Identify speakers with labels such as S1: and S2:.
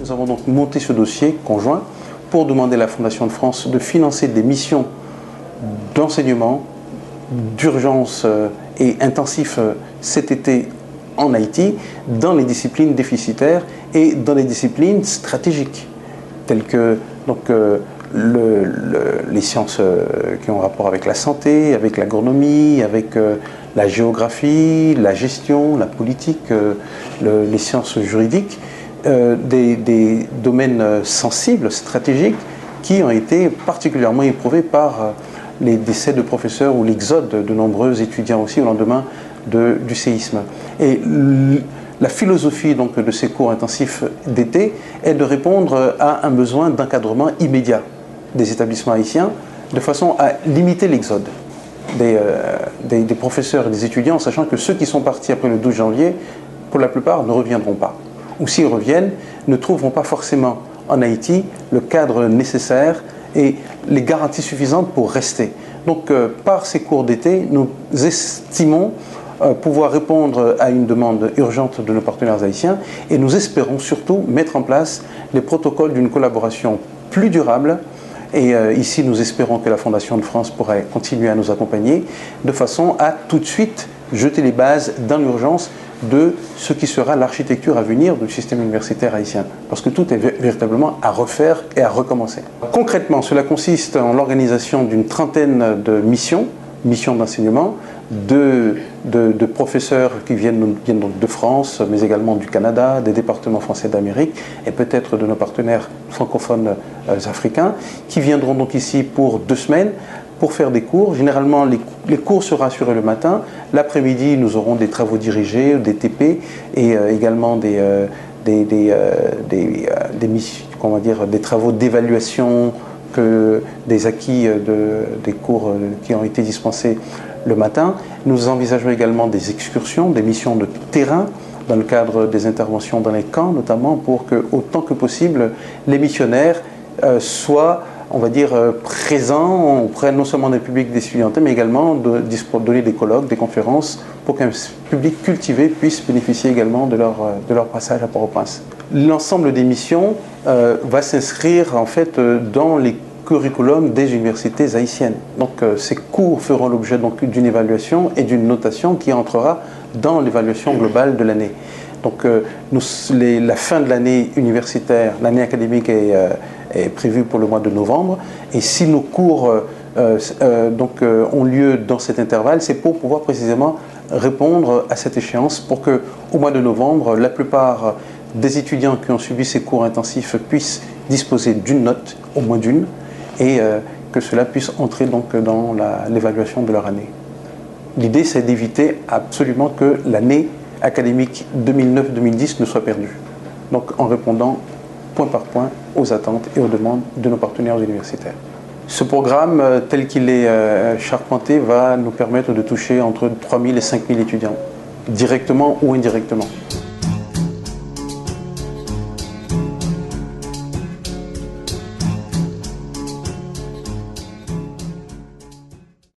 S1: Nous avons donc monté ce dossier conjoint pour demander à la Fondation de France de financer des missions d'enseignement, d'urgence et intensif cet été en Haïti, dans les disciplines déficitaires et dans les disciplines stratégiques, telles que donc, les sciences qui ont rapport avec la santé, avec l'agronomie, avec la géographie, la gestion, la politique, les sciences juridiques, des domaines sensibles, stratégiques, qui ont été particulièrement éprouvés par les décès de professeurs ou l'exode de nombreux étudiants aussi au lendemain du séisme. Et la philosophie donc, de ces cours intensifs d'été est de répondre à un besoin d'encadrement immédiat des établissements haïtiens de façon à limiter l'exode des professeurs et des étudiants, sachant que ceux qui sont partis après le 12 janvier, pour la plupart, ne reviendront pas. Ou s'ils reviennent, ne trouveront pas forcément en Haïti le cadre nécessaire et les garanties suffisantes pour rester. Donc, par ces cours d'été, nous estimons pouvoir répondre à une demande urgente de nos partenaires haïtiens et nous espérons surtout mettre en place les protocoles d'une collaboration plus durable. Et ici, nous espérons que la Fondation de France pourrait continuer à nous accompagner de façon à tout de suite jeter les bases dans l'urgence de ce qui sera l'architecture à venir du système universitaire haïtien. Parce que tout est véritablement à refaire et à recommencer. Concrètement, cela consiste en l'organisation d'une trentaine de missions d'enseignement, de professeurs qui viennent donc de France, mais également du Canada, des départements français d'Amérique, et peut-être de nos partenaires francophones africains, qui viendront donc ici pour 2 semaines, pour faire des cours. Généralement, les cours seront assurés le matin. L'après-midi, nous aurons des travaux dirigés, des TP, et également des travaux d'évaluation, des acquis des cours qui ont été dispensés le matin. Nous envisageons également des excursions, des missions de terrain, dans le cadre des interventions dans les camps, notamment pour que, autant que possible, les missionnaires soient, on va dire, présents auprès non seulement des publics des étudiants, mais également donner des colloques, des conférences, pour qu'un public cultivé puisse bénéficier également de leur passage à Port-au-Prince. L'ensemble des missions va s'inscrire en fait dans les curriculum des universités haïtiennes. Donc ces cours feront l'objet d'une évaluation et d'une notation qui entrera dans l'évaluation globale de l'année. Donc la fin de l'année universitaire, l'année académique est prévue pour le mois de novembre, et si nos cours ont lieu dans cet intervalle, c'est pour pouvoir précisément répondre à cette échéance, pour qu'au mois de novembre, la plupart des étudiants qui ont suivi ces cours intensifs puissent disposer d'une note, au moins d'une, et que cela puisse entrer donc dans l'évaluation de leur année. L'idée, c'est d'éviter absolument que l'année académique 2009-2010 ne soit perdue. Donc en répondant point par point aux attentes et aux demandes de nos partenaires universitaires. Ce programme, tel qu'il est charpenté, va nous permettre de toucher entre 3 000 et 5 000 étudiants, directement ou indirectement.